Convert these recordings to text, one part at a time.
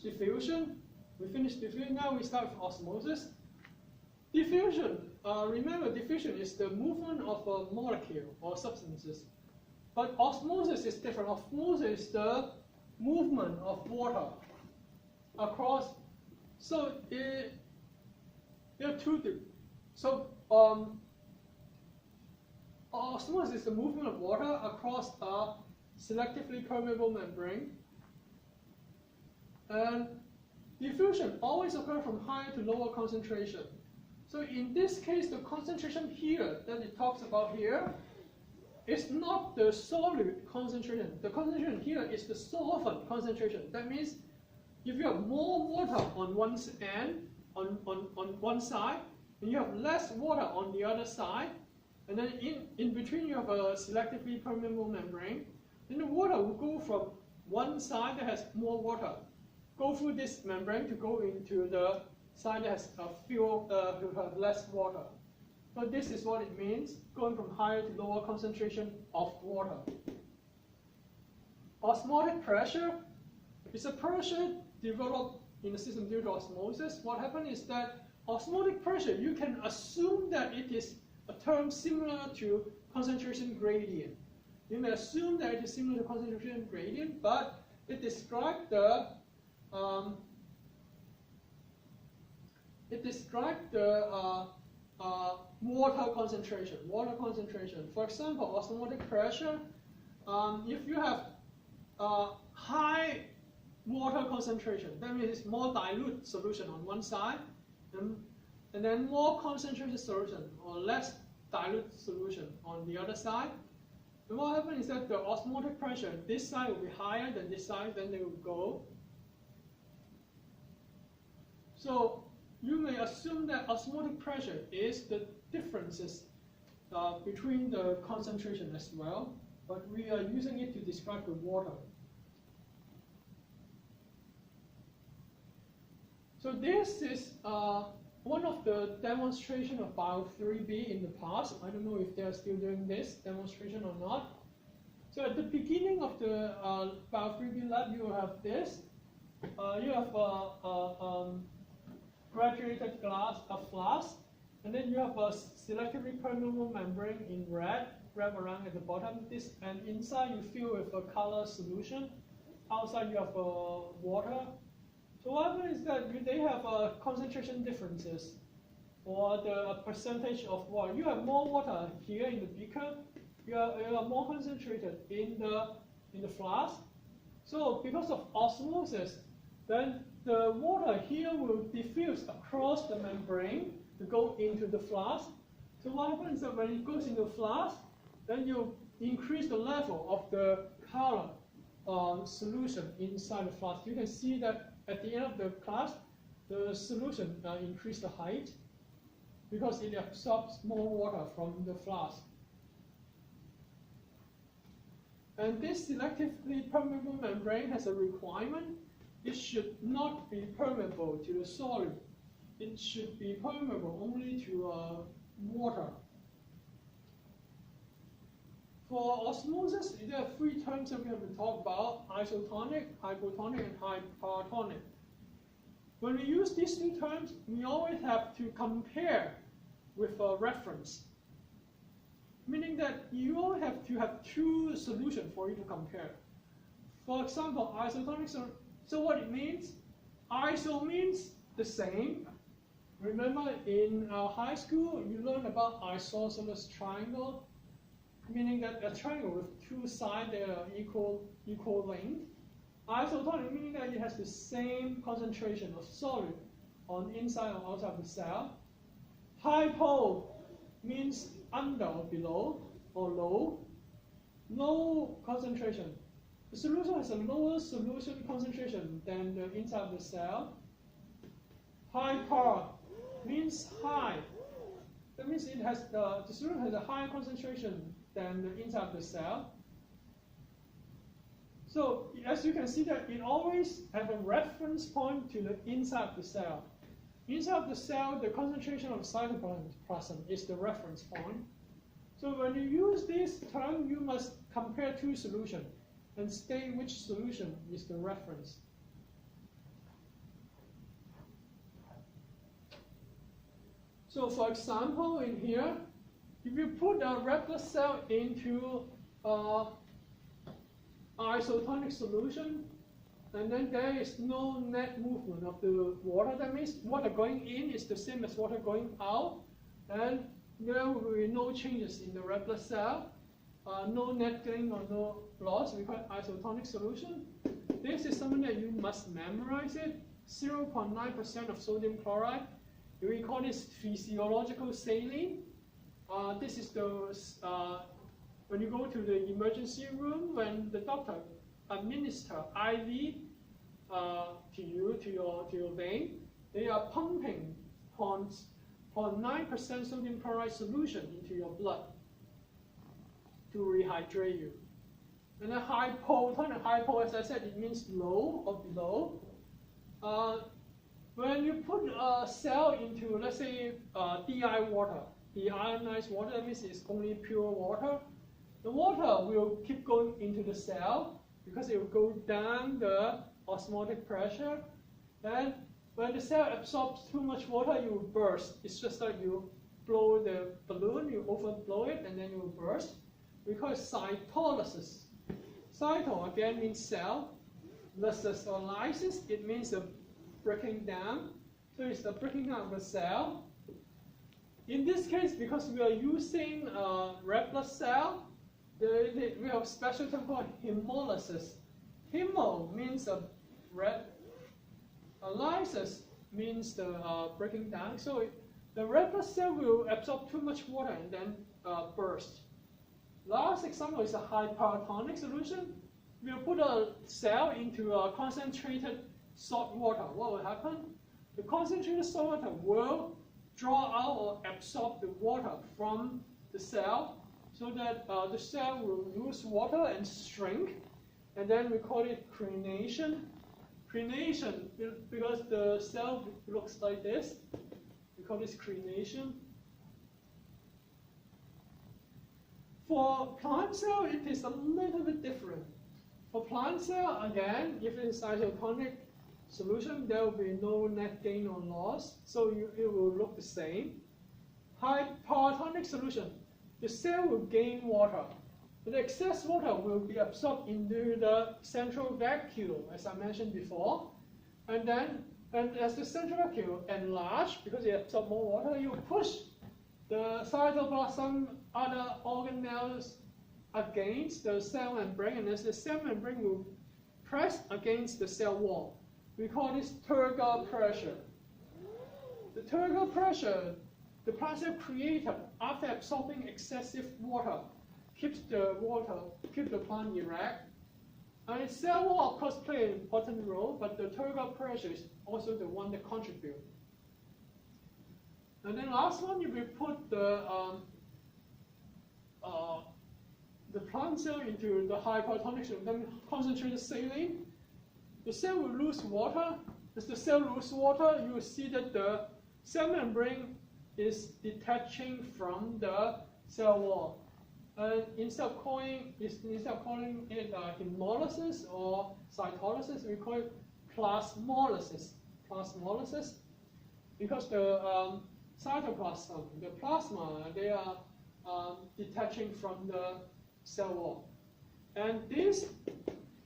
diffusion. We finished diffusion. Now we start with osmosis. Diffusion. Remember, diffusion is the movement of a molecule or substances. But osmosis is different. Osmosis is the movement of water across. So there are two. So osmosis is the movement of water across a selectively permeable membrane. And diffusion always occurs from higher to lower concentration. So in this case, the concentration here that it talks about here is not the solid concentration. The concentration here is the solvent concentration. That means if you have more water on one end, on one side, and you have less water on the other side, and then in between you have a selectively permeable membrane, then the water will go from one side that has more water, go through this membrane to go into the side that has who have less water. So this is what it means, going from higher to lower concentration of water. Osmotic pressure is a pressure developed in the system due to osmosis. What happened is that osmotic pressure, you can assume that it is a term similar to concentration gradient. You may assume that it is similar to concentration gradient, but it describes the water concentration. Water concentration. For example, osmotic pressure. If you have high water concentration, that means it's more dilute solution on one side, and then more concentrated solution or less dilute solution on the other side. And what happens is that the osmotic pressure, this side will be higher than this side, then they will go. So you may assume that osmotic pressure is the differences between the concentration as well, but we are using it to describe the water. So this is one of the demonstration of Bio 3B in the past. I don't know if they're still doing this demonstration or not. So at the beginning of the Bio 3B lab, you have this. You have graduated glass, a flask, and then you have a selectively permeable membrane in red, wrapped around at the bottom. This, and inside you fill with a color solution. Outside you have water. So what happens is that they have concentration differences, or the percentage of water. You have more water here in the beaker. You are more concentrated in the flask. So because of osmosis, then the water here will diffuse across the membrane to go into the flask. So what happens is that when it goes into the flask, then you increase the level of the color solution inside the flask. You can see that at the end of the class, the solution increased the height because it absorbs more water from the flask. And this selectively permeable membrane has a requirement. It should not be permeable to the solid. It should be permeable only to water. For osmosis, there are three terms that we have to talk about: isotonic, hypertonic, and hypertonic. When we use these two terms, we always have to compare with a reference, meaning that you only have to have two solutions for you to compare. For example, isotonic. So what it means? Iso means the same. Remember in high school, you learned about isosceles triangle, meaning that a triangle with two sides that are equal length. Isotonic meaning that it has the same concentration of solid on inside or outside the cell. Hypo means under or below or low. Low concentration. The solution has a lower solution concentration than the inside of the cell. Hyper means high. That means it has the solution has a higher concentration than the inside of the cell. So as you can see that it always have a reference point to the inside of the cell. Inside of the cell, the concentration of cytoplasm is the reference point. So when you use this term, you must compare two solutions and state which solution is the reference. So for example, in here, if you put a red blood cell into isotonic solution, and then there is no net movement of the water, that means water going in is the same as water going out, and there will be no changes in the red blood cell, no net gain or no loss. We call it isotonic solution. This is something that you must memorize it. 0.9% of sodium chloride. We call this physiological saline. This is those, when you go to the emergency room, when the doctor administer IV to you, to your vein, they are pumping 0.9% sodium chloride solution into your blood to rehydrate you. And then hypo, as I said, it means low or below. When you put a cell into, let's say, DI water, deionized water, that means it's only pure water. The water will keep going into the cell because it will go down the osmotic pressure. And when the cell absorbs too much water, you will burst. It's just like you blow the balloon, you overblow it, and then you will burst. We call it cytolysis. Cyto again means cell. Lysis or lysis, it means the breaking down. So it's the breaking down of the cell. In this case, because we are using red blood cell, we have a special term called hemolysis. Hemo means a red. Lysis means the breaking down. So the red blood cell will absorb too much water and then burst. Last example is a hypertonic solution. We'll put a cell into a concentrated salt water. What will happen? The concentrated salt water will draw out or absorb the water from the cell so that the cell will lose water and shrink. And then we call it crenation. Crenation, because the cell looks like this, we call this crenation. For plant cell, it is a little bit different. For plant cell, again, if it is isotonic solution, there will be no net gain or loss, so it will look the same. Hypertonic solution, the cell will gain water. The excess water will be absorbed into the central vacuole, as I mentioned before. And as the central vacuole enlarges, because it absorbs more water, you push the cytoplasm, other organelles against the cell membrane, and as the cell membrane will press against the cell wall. We call this turgor pressure. The turgor pressure, the plant cell created after absorbing excessive water, keeps the plant erect. And its cell wall, of course, play an important role, but the turgor pressure is also the one that contributes. And then last one, if we put the plant cell into the hypertonic solution, then concentrated saline, the cell will lose water. As the cell loses water, you will see that the cell membrane is detaching from the cell wall. Instead of calling it hemolysis or cytolysis, we call it plasmolysis. Plasmolysis, because the cytoplasm, the plasma, they are detaching from the cell wall. And this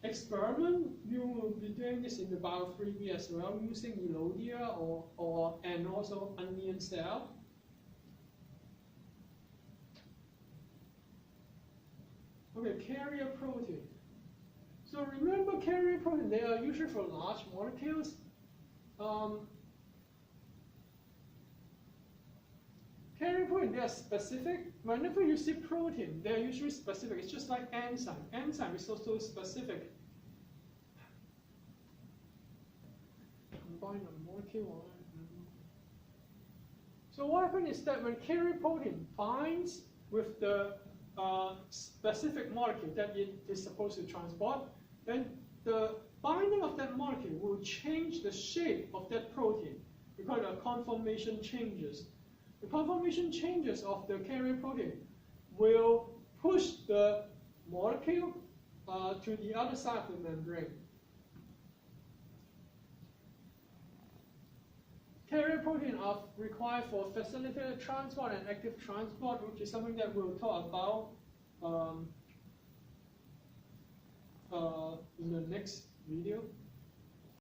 experiment, you will be doing this in the bio 3B as well, using Elodia and also onion cell. Okay, carrier protein. So remember carrier protein, they are usually for large molecules. Carrier protein, they are specific. Whenever you see protein, they are usually specific. It's just like enzyme. Enzyme is also specific. Combine a molecule. So what happens is that when carrier protein binds with the specific molecule that it is supposed to transport, then the binding of that molecule will change the shape of that protein. We call it conformation changes. The conformation changes of the carrier protein will push the molecule to the other side of the membrane. Carrier protein are required for facilitated transport and active transport, which is something that we'll talk about in the next video.